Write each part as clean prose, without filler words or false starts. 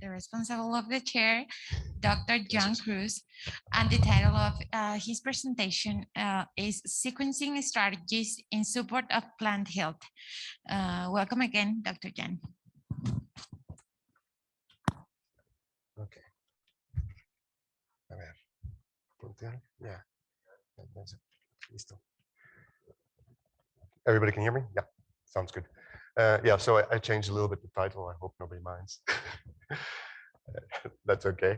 the responsible of the chair, Dr. Jan Kreuze, and the title of his presentation is Sequencing Strategies in Support of Plant Health. Welcome again, Dr. Jan. Okay. A ver. Yeah. Everybody can hear me? Yeah, sounds good. Yeah, so I changed a little bit the title. I hope nobody minds. That's okay.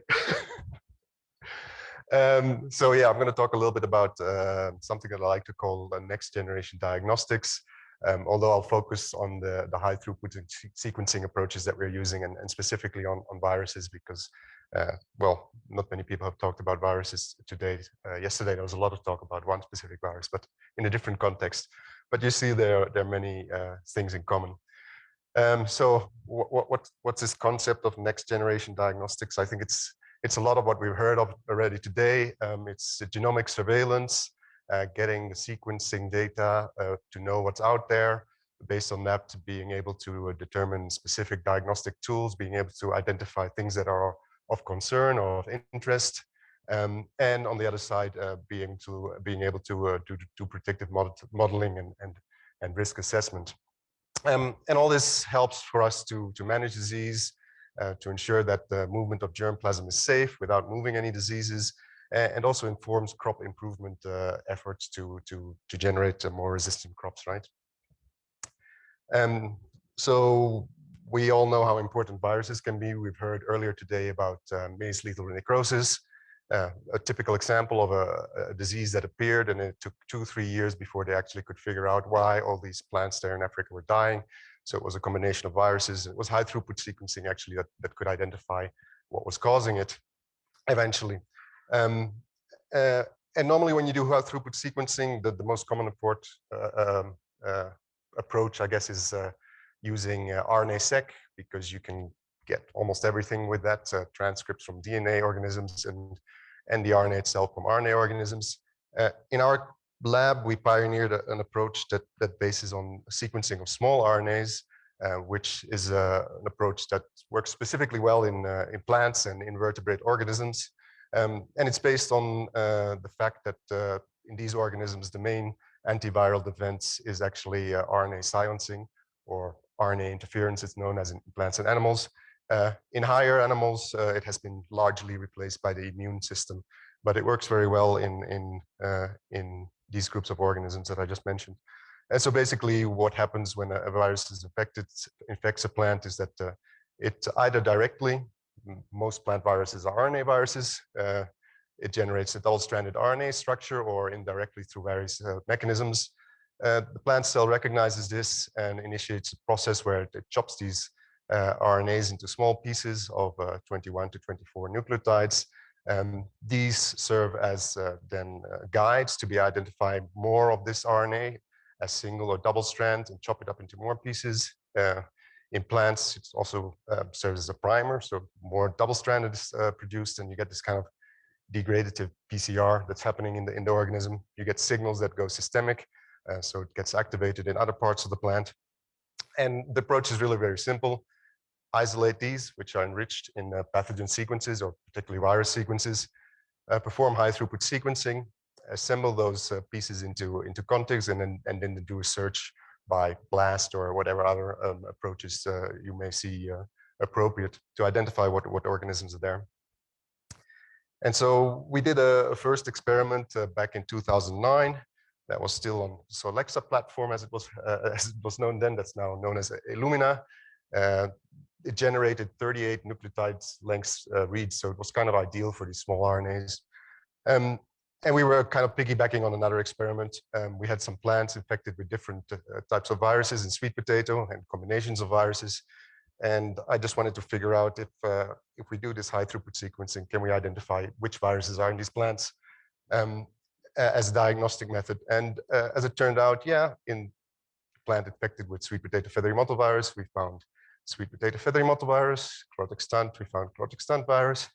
So yeah, I'm going to talk a little bit about something that I like to call next generation diagnostics. Although I'll focus on the high throughput sequencing approaches that we're using, and specifically on viruses, because well, not many people have talked about viruses today. Yesterday there was a lot of talk about one specific virus, but in a different context. But you see there are many things in common. So what's this concept of next generation diagnostics? I think it's a lot of what we've heard of already today. It's genomic surveillance, getting the sequencing data to know what's out there. Based on that, being able to determine specific diagnostic tools, being able to identify things that are of concern or of interest. And on the other side, being able to do predictive modeling and risk assessment. And all this helps for us to manage disease, to ensure that the movement of germplasm is safe without moving any diseases, and also informs crop improvement efforts to generate more resistant crops, right? So we all know how important viruses can be. We've heard earlier today about maize lethal necrosis, a typical example of a disease that appeared, and it took 2-3 years before they actually could figure out why all these plants there in Africa were dying. So it was a combination of viruses. It was high throughput sequencing actually that could identify what was causing it eventually. And normally when you do high throughput sequencing, the most common approach, I guess, is using RNA-seq, because you can get almost everything with that, transcripts from DNA organisms and the RNA itself from RNA organisms. In our lab, we pioneered an approach that bases on sequencing of small RNAs, which is an approach that works specifically well in plants and invertebrate organisms. And it's based on the fact that in these organisms, the main antiviral defense is actually RNA silencing, or RNA interference, it's known as in plants and animals. In higher animals, it has been largely replaced by the immune system, but it works very well in these groups of organisms that I just mentioned. And so basically what happens when a virus is infects a plant is that it either directly, most plant viruses are RNA viruses, it generates a double-stranded RNA structure, or indirectly through various mechanisms. The plant cell recognizes this and initiates a process where it chops these RNAs into small pieces of 21 to 24 nucleotides. These serve as then guides to be identified more of this RNA as single or double strand and chop it up into more pieces. In plants, it also serves as a primer, so more double-stranded is produced, and you get this kind of degradative PCR that's happening in the organism. You get signals that go systemic, so it gets activated in other parts of the plant. And the approach is really very simple. Isolate these, which are enriched in pathogen sequences, or particularly virus sequences, perform high throughput sequencing, assemble those pieces into contigs, and then do a search by BLAST or whatever other approaches you may see appropriate to identify what organisms are there. And so we did a first experiment back in 2009. That was still on Solexa platform, as it was known then. That's now known as Illumina. It generated 38 nucleotides length reads, so it was kind of ideal for these small RNAs. And we were kind of piggybacking on another experiment. We had some plants infected with different types of viruses in sweet potato and combinations of viruses. And I just wanted to figure out if we do this high throughput sequencing, can we identify which viruses are in these plants as a diagnostic method? And as it turned out, yeah, in plant infected with sweet potato feathery mottle virus, we found sweet potato feathery mottle virus. Clotic stunt, we found clotic stunt virus.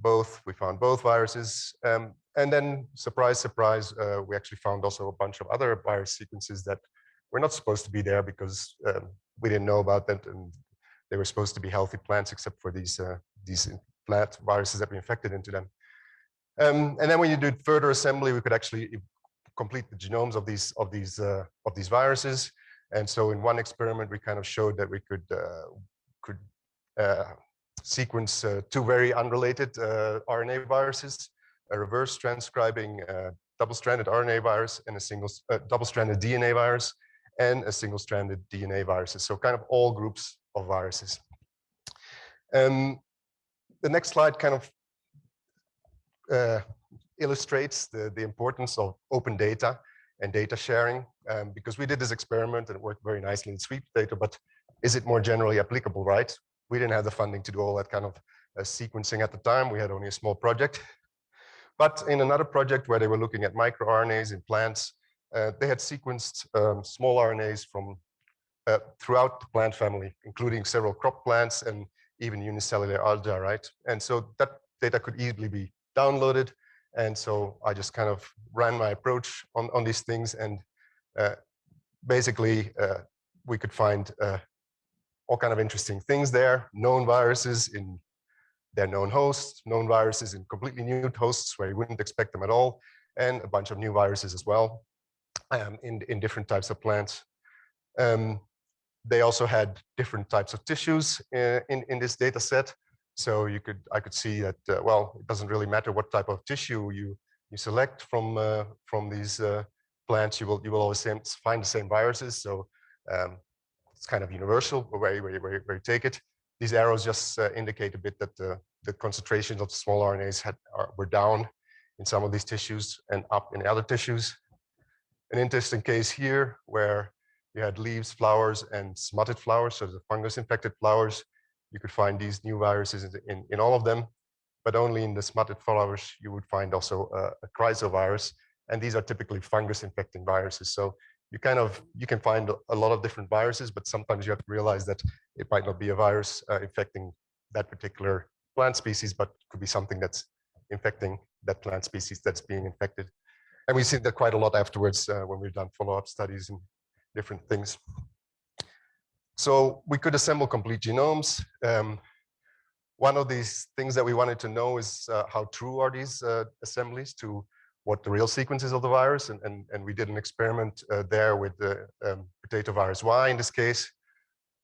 We found both viruses. And then, surprise, surprise, we actually found also a bunch of other virus sequences that were not supposed to be there because we didn't know about that, and they were supposed to be healthy plants, except for these plant viruses that we infected into them. And then when you did further assembly, we could actually complete the genomes of these viruses. And so in one experiment, we kind of showed that we could sequence two very unrelated RNA viruses, a reverse transcribing double-stranded RNA virus and a single double-stranded DNA virus and a single-stranded DNA viruses. So kind of all groups of viruses. The next slide kind of illustrates the importance of open data and data sharing, because we did this experiment and it worked very nicely in sweet potato, but is it more generally applicable, right? We didn't have the funding to do all that kind of sequencing at the time. We had only a small project. But in another project where they were looking at microRNAs in plants, they had sequenced small RNAs from throughout the plant family, including several crop plants and even unicellular algae, right? And so that data could easily be downloaded. And so I just kind of ran my approach on these things, and basically we could find all kind of interesting things there, known viruses in their known hosts, known viruses in completely new hosts where you wouldn't expect them at all, and a bunch of new viruses as well in different types of plants. They also had different types of tissues in this data set. So I could see that, well, it doesn't really matter what type of tissue you select from these plants, you will always find the same viruses. So it's kind of universal where you take it. These arrows just indicate a bit that the concentrations of small RNAs were down in some of these tissues and up in other tissues. An interesting case here where you had leaves, flowers, and smutted flowers, so the fungus-infected flowers. You could find these new viruses in all of them, but only in the smutted flowers you would find also a chrysovirus, and these are typically fungus-infecting viruses. So you can find a lot of different viruses, but sometimes you have to realize that it might not be a virus infecting that particular plant species, but could be something that's infecting that plant species that's being infected. And we've seen that quite a lot afterwards when we've done follow-up studies and different things. So we could assemble complete genomes. One of these things that we wanted to know is how true are these assemblies to what the real sequence is of the virus. And we did an experiment there with the potato virus Y in this case.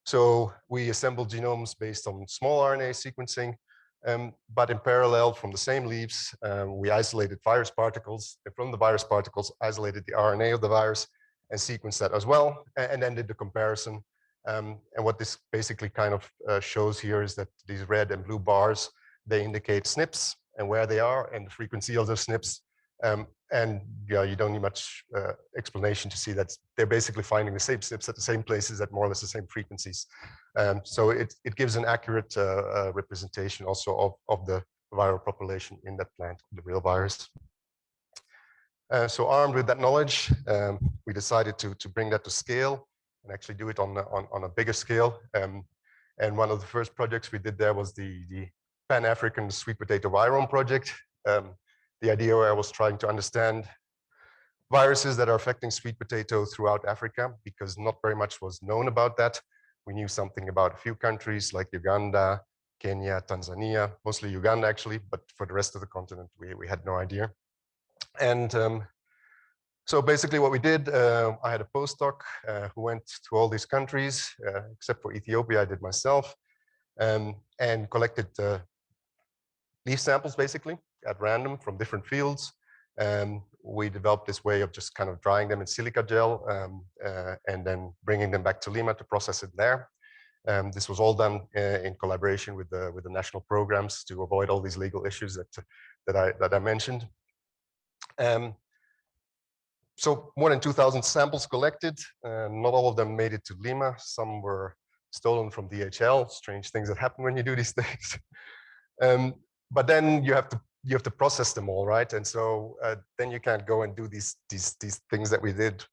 So we assembled genomes based on small RNA sequencing, but in parallel from the same leaves, we isolated virus particles, and from the virus particles isolated the RNA of the virus and sequenced that as well, and then did the comparison. And what this basically kind of shows here is that these red and blue bars, they indicate SNPs and where they are and the frequency of those SNPs. And yeah, you don't need much explanation to see that they're basically finding the same SNPs at the same places at more or less the same frequencies. So it gives an accurate representation also of the viral population in that plant, the real virus. So armed with that knowledge, we decided to bring that to scale and actually do it on a bigger scale. And one of the first projects we did there was the Pan-African Sweet Potato Virome project. The idea where I was trying to understand viruses that are affecting sweet potato throughout Africa, because not very much was known about that. We knew something about a few countries like Uganda, Kenya, Tanzania, mostly Uganda actually, but for the rest of the continent, we had no idea. And so basically what we did, I had a postdoc who went to all these countries, except for Ethiopia, I did myself, and collected leaf samples basically at random from different fields. We developed this way of just kind of drying them in silica gel and then bringing them back to Lima to process it there. This was all done in collaboration with the national programs to avoid all these legal issues that I mentioned. So more than 2,000 samples collected. Not all of them made it to Lima. Some were stolen from DHL. Strange things that happen when you do these things. But then you have to process them all, right? And so then you can't go and do these things that we did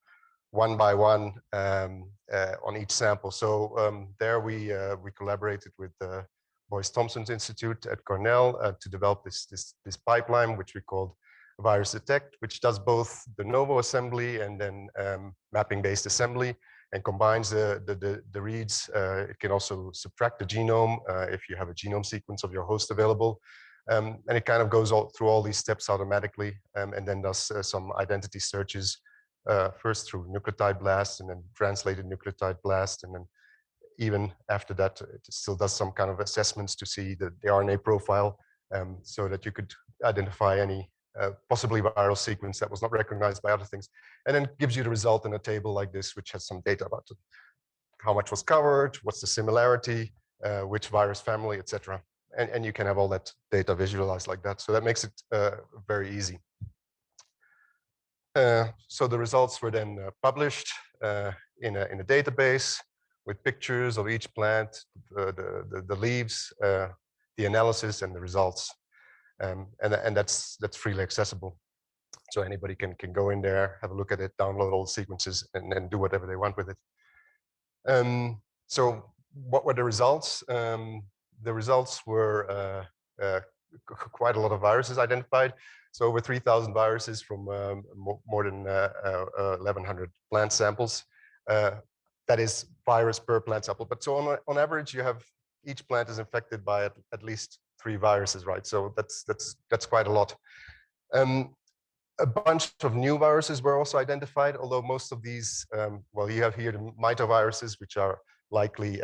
one by one on each sample. So there we collaborated with the Boyce Thompson's Institute at Cornell to develop this pipeline, which we called Virus Detect, which does both de novo assembly and then mapping-based assembly. and combines the reads. It can also subtract the genome if you have a genome sequence of your host available. And it kind of goes through all these steps automatically, and then does some identity searches, first through nucleotide blast and then translated nucleotide blast. And then even after that, it still does some kind of assessments to see the RNA profile, so that you could identify any possibly viral sequence that was not recognized by other things, and then gives you the result in a table like this, which has some data about it, how much was covered, what's the similarity, which virus family, etc. And you can have all that data visualized like that. So that makes it very easy. So the results were then published in a database with pictures of each plant, the leaves, the analysis, and the results. And that's freely accessible. So anybody can go in there, have a look at it, download all the sequences, and then do whatever they want with it. So what were the results? The results were quite a lot of viruses identified. So over 3,000 viruses from more than 1,100 plant samples. That is virus per plant sample. But so on average, you have each plant is infected by at least 3 viruses, right? So that's quite a lot. A bunch of new viruses were also identified, although most of these, well, you have here the mitoviruses, which are likely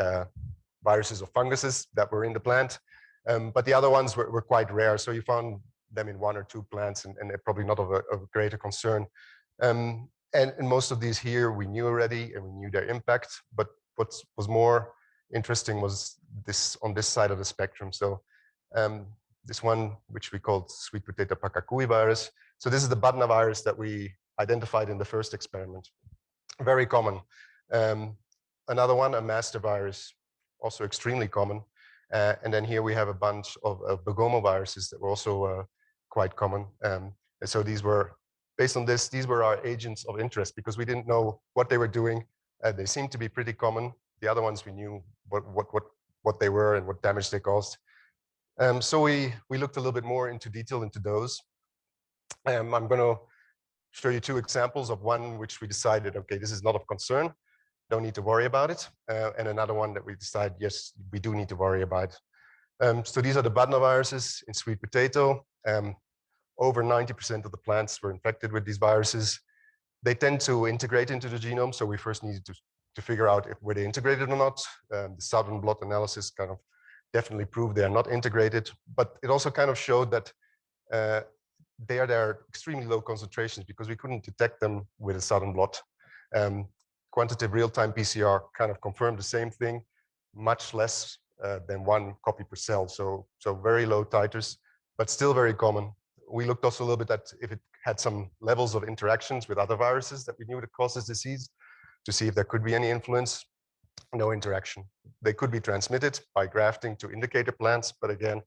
viruses of funguses that were in the plant. But the other ones were quite rare. So you found them in 1 or 2 plants, and they're probably not of greater concern. And most of these here we knew already, and we knew their impact. But what was more interesting was this on this side of the spectrum. So this one, which we called sweet potato Pakakui virus. So this is the Badna virus that we identified in the first experiment. Very common. Another one, a master virus, also extremely common. And then here we have a bunch of Begomo viruses that were also quite common. And so these were, based on this, these were our agents of interest because we didn't know what they were doing. They seemed to be pretty common. The other ones we knew what they were and what damage they caused. So we looked a little bit more into detail into those. I'm going to show you 2 examples of one which we decided, okay, this is not of concern, don't need to worry about it, and another one that we decided, yes, we do need to worry about. So these are the Badna viruses in sweet potato. Over 90% of the plants were infected with these viruses. They tend to integrate into the genome, so we first needed to figure out if were they integrated or not. The southern blot analysis kind of definitely proved they are not integrated, but it also kind of showed that they are there extremely low concentrations because we couldn't detect them with a southern blot. Quantitative real-time PCR kind of confirmed the same thing, much less than 1 copy per cell. So very low titers, but still very common. We looked also a little bit at if it had some levels of interactions with other viruses that we knew that causes disease to see if there could be any influence. No interaction. They could be transmitted by grafting to indicator plants, but again,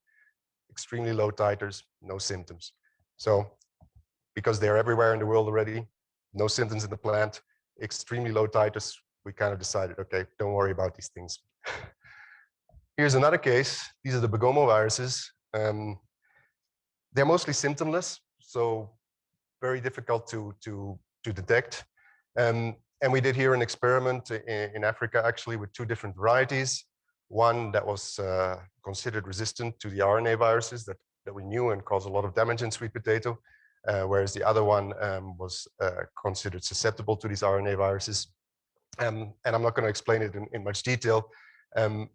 extremely low titers, no symptoms. So because they're everywhere in the world already, no symptoms in the plant, extremely low titers, we kind of decided, okay, don't worry about these things. Here's another case. These are the Begomo viruses. They're mostly symptomless, so very difficult to detect. And we did here an experiment in Africa, actually, with 2 different varieties. One that was considered resistant to the RNA viruses that we knew and caused a lot of damage in sweet potato, whereas the other one was considered susceptible to these RNA viruses. And I'm not going to explain it in much detail,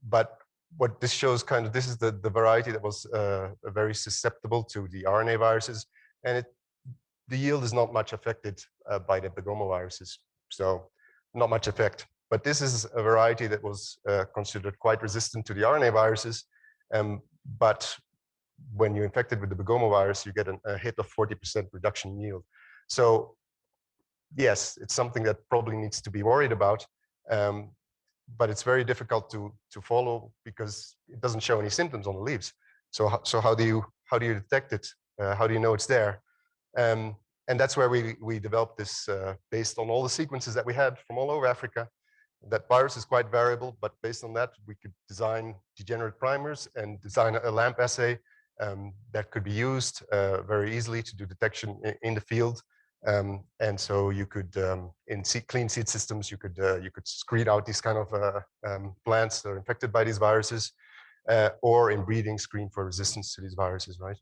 but what this shows kind of, this is the variety that was very susceptible to the RNA viruses, and the yield is not much affected by the Begomo viruses, so not much effect. But this is a variety that was considered quite resistant to the RNA viruses, but when you're infected with the Begomo virus, you get a hit of 40% reduction in yield. So yes, it's something that probably needs to be worried about, but it's very difficult to follow because it doesn't show any symptoms on the leaves. So how do you detect it? How do you know it's there? And that's where we developed this based on all the sequences that we had from all over Africa. That virus is quite variable, but based on that, we could design degenerate primers and design a LAMP assay that could be used very easily to do detection in the field. And so you could, in clean seed systems, you could screen out these kind of plants that are infected by these viruses, or in breeding screen for resistance to these viruses, right?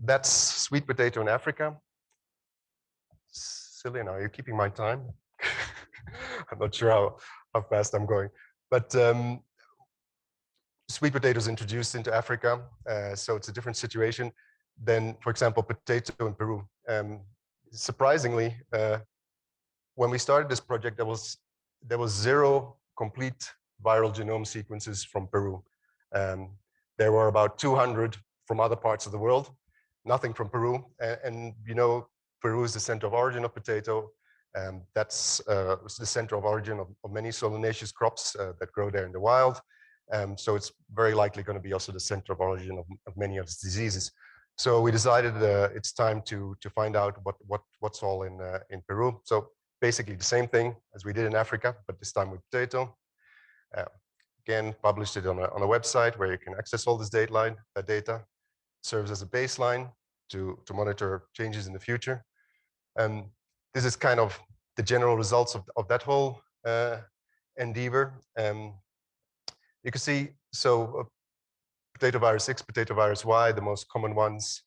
That's sweet potato in Africa. Cillian, are you keeping my time? I'm not sure how fast I'm going, but sweet potatoes introduced into Africa, so it's a different situation than, for example, potato in Peru. Surprisingly, when we started this project, there was 0 complete viral genome sequences from Peru. There were about 200 from other parts of the world, nothing from Peru. And you know, Peru is the center of origin of potato. That's the center of origin of many solanaceous crops that grow there in the wild. So it's very likely going to be also the center of origin of many of its diseases. So we decided it's time to find out what's all in Peru. So basically the same thing as we did in Africa, but this time with potato. Again, published it on a website where you can access all this data. Serves as a baseline to monitor changes in the future. This is kind of the general results of that whole endeavor. You can see, so potato virus 6, potato virus Y, the most common ones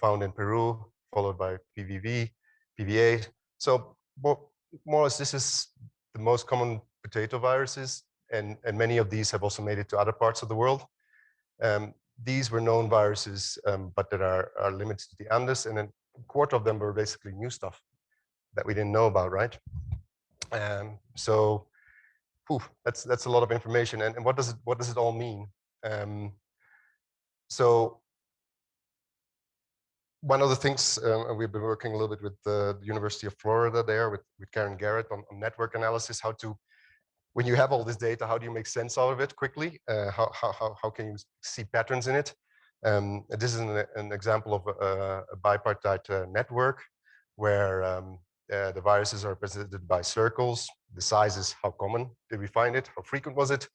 found in Peru, followed by PVV, PVA. So more or less, this is the most common potato viruses, and many of these have also made it to other parts of the world. These were known viruses, but that are limited to the Andes, and then a quarter of them were basically new stuff that we didn't know about, right? So that's a lot of information, and what does it all mean? So one of the things we've been working a little bit with the University of Florida there with Karen Garrett on network analysis, how to, when you have all this data, how do you make sense out of it quickly? How can you see patterns in it? This is an example of a bipartite network where the viruses are represented by circles. The size is how common did we find it? How frequent was it?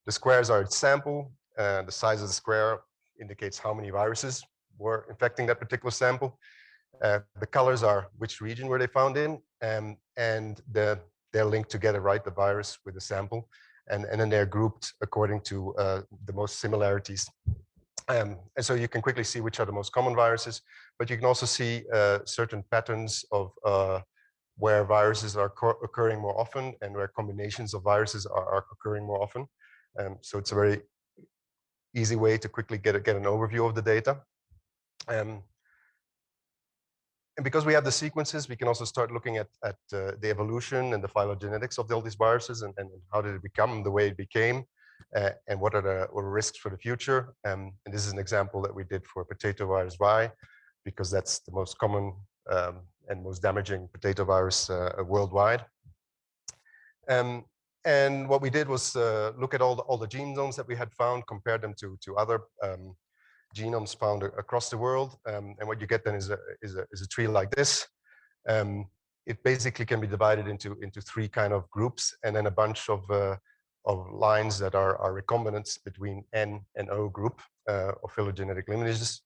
The squares are its sample. The size of the square indicates how many viruses were infecting that particular sample. The colors are which region were they found in, and they're linked together, right? The virus with the sample, and then they're grouped according to the most similarities. And so you can quickly see which are the most common viruses, but you can also see certain patterns of where viruses are occurring more often and where combinations of viruses are occurring more often. So it's a very easy way to quickly get an overview of the data. And because we have the sequences, we can also start looking at the evolution and the phylogenetics of all these viruses, and how did it become the way it became, and what are the risks for the future. And this is an example that we did for potato virus Y, because that's the most common and most damaging potato virus worldwide. And what we did was look at all the genomes that we had found, compare them to other genomes found across the world, and what you get then is a tree like this. It basically can be divided into 3 kind of groups, and then a bunch of lines that are recombinants between N and O group of phylogenetic lineages.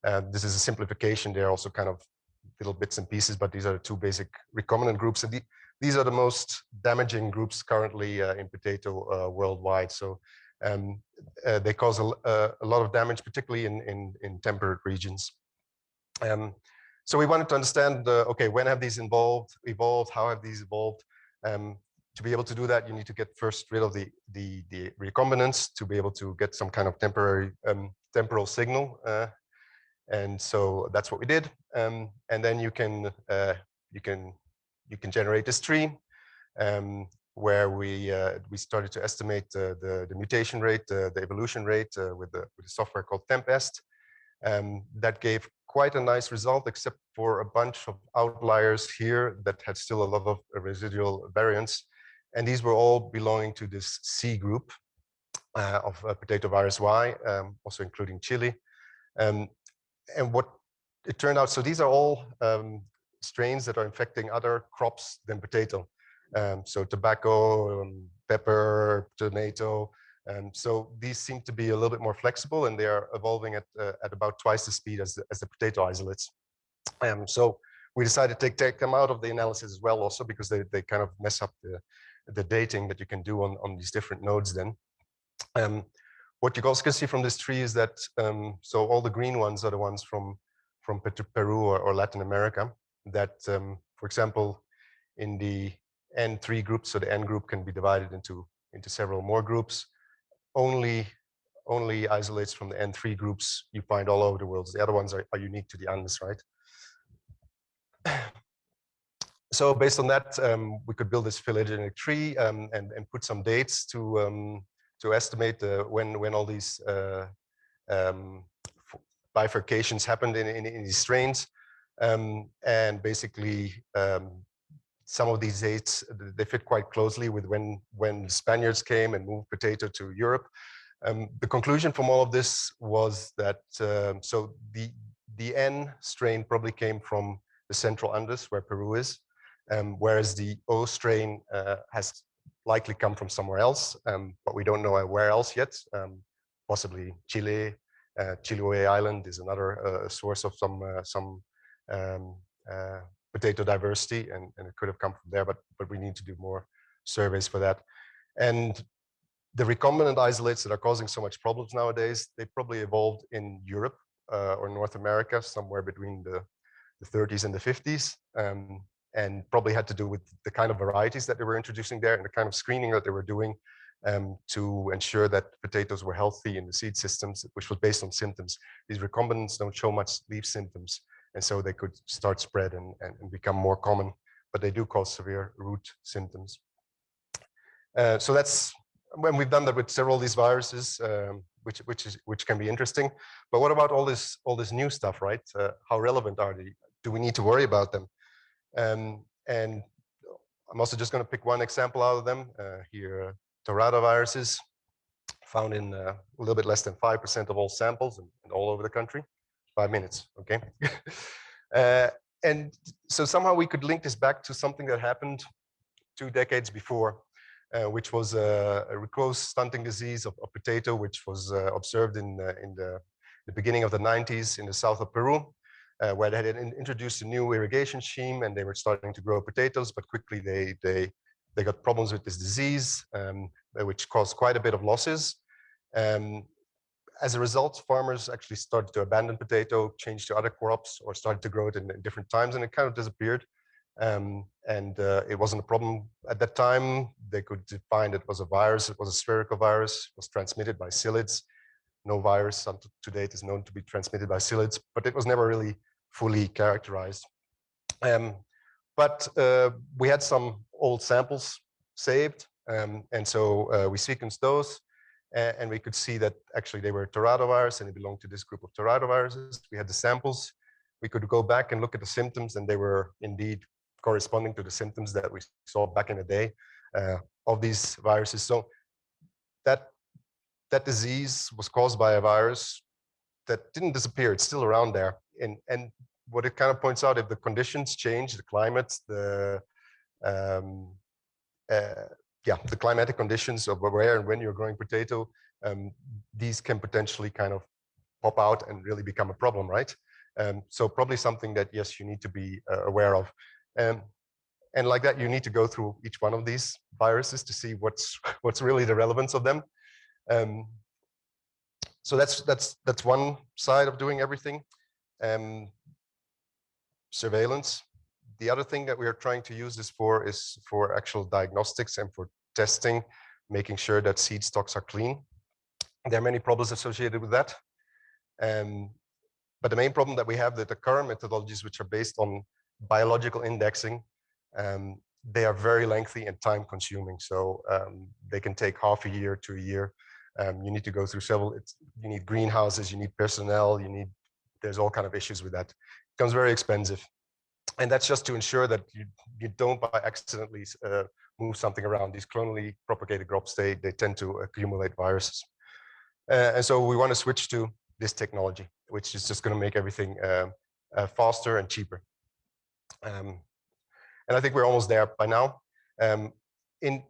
This is a simplification. They're also kind of little bits and pieces, but these are the 2 basic recombinant groups, and these are the most damaging groups currently in potato worldwide. So they cause a lot of damage, particularly in temperate regions. So we wanted to understand, okay, when have these evolved? How have these evolved? To be able to do that, you need to get first rid of the recombinants to be able to get some kind of temporary temporal signal. And so that's what we did. And then you can generate this tree. Where we started to estimate the mutation rate, the evolution rate with the software called TempEst. That gave quite a nice result, except for a bunch of outliers here that had still a lot of residual variance. And these were all belonging to this C group of potato virus Y, also including Chile. And what it turned out, so these are all strains that are infecting other crops than potato. So tobacco, pepper, tomato, So these seem to be a little bit more flexible, and they are evolving at about twice the speed as the potato isolates. So we decided to take them out of the analysis as well, also because they kind of mess up the dating that you can do on these different nodes then. What you also can see from this tree is that, so all the green ones are the ones from Peru or Latin America that, for example, in the N3 group, so the N group can be divided into several more groups. Only isolates from the N3 groups you find all over the world. The other ones are unique to the Andes, right? So based on that, we could build this phylogenetic tree and put some dates to estimate when all these bifurcations happened in these strains. And basically, some of these dates, they fit quite closely with when Spaniards came and moved potato to Europe. The conclusion from all of this was that, so the N strain probably came from the central Andes, where Peru is, whereas the O strain has likely come from somewhere else, but we don't know where else yet. Possibly Chile. Chiloé Island is another source of some potato diversity, and it could have come from there, but we need to do more surveys for that. And the recombinant isolates that are causing so much problems nowadays, they probably evolved in Europe or North America, somewhere between the 30s and the 50s, and probably had to do with the kind of varieties that they were introducing there and the kind of screening that they were doing to ensure that potatoes were healthy in the seed systems, which was based on symptoms. These recombinants don't show much leaf symptoms, and so they could start spread and become more common, but they do cause severe root symptoms. So that's when we've done that with several of these viruses, which can be interesting. But what about all this new stuff, right? How relevant are they? Do we need to worry about them? And I'm also just going to pick one example out of them here. Torrada viruses, found in a little bit less than 5% of all samples and all over the country. 5 minutes, okay? And so somehow we could link this back to something that happened 2 decades before, which was a reclose stunting disease of potato, which was observed in the beginning of the 90s in the south of Peru, where they had introduced a new irrigation scheme and they were starting to grow potatoes, but quickly they got problems with this disease, which caused quite a bit of losses. As a result, farmers actually started to abandon potato, change to other crops, or started to grow it in different times, and it kind of disappeared. It wasn't a problem at that time. They could find it was a virus. It was a spherical virus. It was transmitted by psyllids. No virus to date is known to be transmitted by psyllids, but it was never really fully characterized. But we had some old samples saved, and so we sequenced those, and we could see that actually they were Torrada virus, and they belonged to this group of Torrada viruses. We had the samples. We could go back and look at the symptoms, and they were indeed corresponding to the symptoms that we saw back in the day of these viruses. So that disease was caused by a virus that didn't disappear. It's still around there. And what it kind of points out, if the conditions change, the climate, the climatic conditions of where and when you're growing potato, these can potentially kind of pop out and really become a problem, right? So probably something that, yes, you need to be aware of. And like that, you need to go through each one of these viruses to see what's really the relevance of them. So that's one side of doing everything. Surveillance. The other thing that we are trying to use this for is for actual diagnostics and for testing, making sure that seed stocks are clean. There are many problems associated with that. But the main problem that we have, that the current methodologies, which are based on biological indexing, they are very lengthy and time consuming. So they can take half a year to a year. You need to go through several, you need greenhouses, you need personnel, there's all kind of issues with that. It becomes very expensive. And that's just to ensure that you don't by accidentally move something around. These clonally propagated crops, they tend to accumulate viruses. And so we want to switch to this technology, which is just going to make everything faster and cheaper. And I think we're almost there by now. In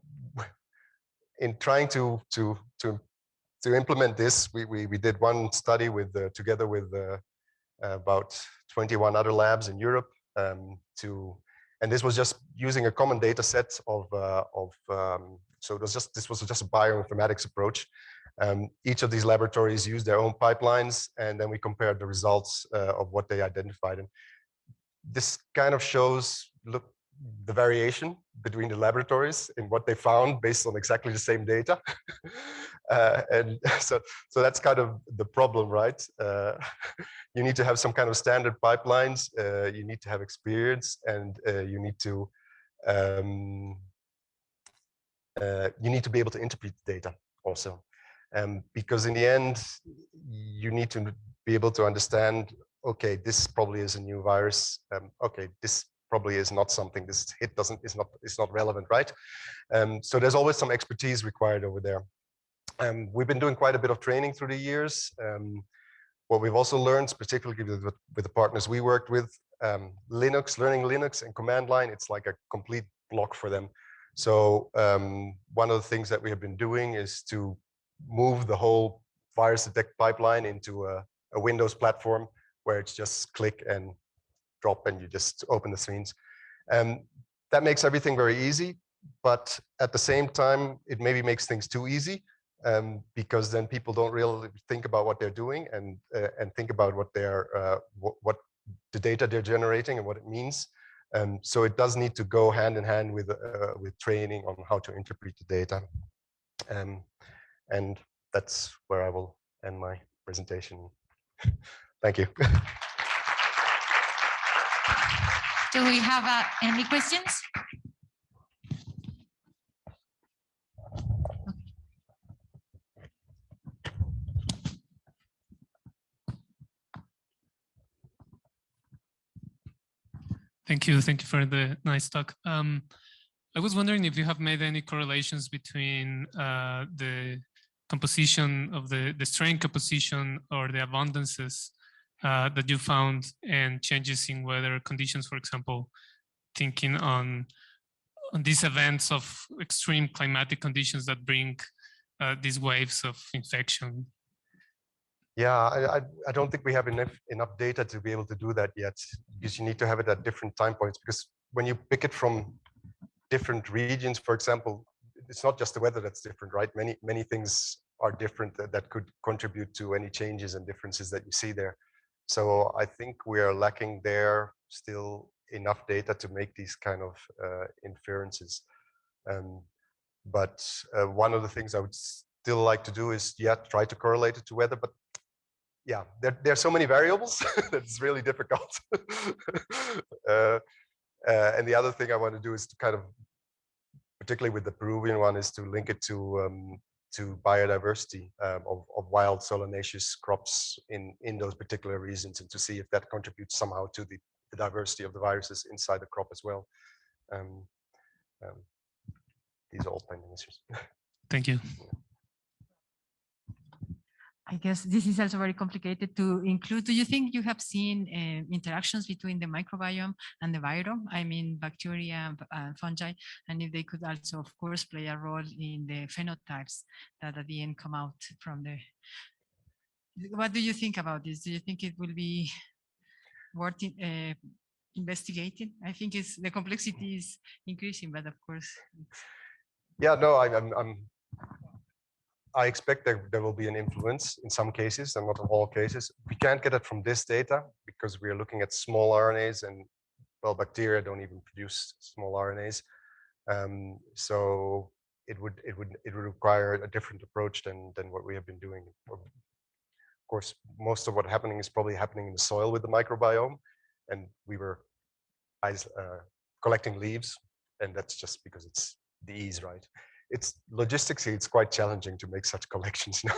trying to to implement this, we did one study with together with about 21 other labs in Europe and this was just using a common data set so this was just a bioinformatics approach. Each of these laboratories used their own pipelines, and then we compared the results of what they identified. And this kind of shows, look, the variation between the laboratories in what they found based on exactly the same data. And so that's kind of the problem, right? You need to have some kind of standard pipelines, you need to have experience, and you need to be able to interpret the data also. Because in the end, you need to be able to understand, okay, this probably is a new virus. Okay, this probably is not something, this hit is not relevant, right? So there's always some expertise required over there. We've been doing quite a bit of training through the years. What we've also learned, particularly with the partners we worked with, learning Linux and command line, it's like a complete block for them. So one of the things that we have been doing is to move the whole virus detect pipeline into a Windows platform where it's just click and drop and you just open the screens. That makes everything very easy, but at the same time, it maybe makes things too easy because then people don't really think about what they're doing and think about what the data they're generating and what it means. So it does need to go hand in hand with training on how to interpret the data. And that's where I will end my presentation. Thank you. Do we have any questions? Thank you for the nice talk. I was wondering if you have made any correlations between the composition of the strain composition or the abundances that you found and changes in weather conditions, for example, thinking on these events of extreme climatic conditions that bring these waves of infection. Yeah, I don't think we have enough data to be able to do that yet, because you need to have it at different time points. Because when you pick it from different regions, for example, it's not just the weather that's different, right? Many things are different that could contribute to any changes and differences that you see there. So I think we are lacking there still enough data to make these kind of inferences. But one of the things I would still like to do is, try to correlate it to weather. But yeah, there are so many variables that it's really difficult. And the other thing I want to do is to kind of, particularly with the Peruvian one, is to link it to biodiversity of wild solanaceous crops in those particular regions, and to see if that contributes somehow to the diversity of the viruses inside the crop as well. These are all pending issues. Thank you. I guess this is also very complicated to include. Do you think you have seen interactions between the microbiome and the virome? I mean, bacteria and fungi, and if they could also, of course, play a role in the phenotypes that at the end come out from the. What do you think about this? Do you think it will be worth investigating? I think the complexity is increasing, but of course. Yeah, no, I expect there will be an influence in some cases, and not in all cases. We can't get it from this data because we are looking at small RNAs, and well, bacteria don't even produce small RNAs. So it would require a different approach than what we have been doing. Of course, most of what's happening is probably happening in the soil with the microbiome, and we were collecting leaves, and that's just because it's the ease, right? It's logistically, it's quite challenging to make such collections now.